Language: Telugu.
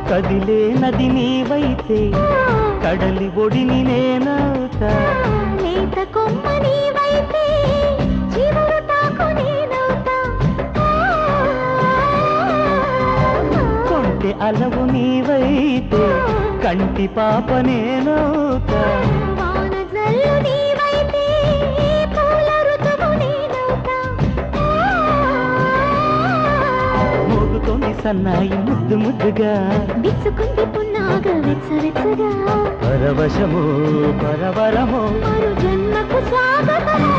కదిలే నది నీవైతే కడలి ఒడిని నేనవుతా లేత కొమ్మ నీవైతే చిగురు తాకు నేనవుతా కొంటె అలవు నీవైతే కంటి పాప నేనవుతా వాన జల్లు నీవైతే పూల ఋతువు నేనవుతా మోగుతోంది సన్నాయి ముద్దు ముద్దుగా విచ్చుకుంది పున్నాగ వెచ్చవెచ్చగా పరవశము పరవరము మరు జన్మకు స్వాగతము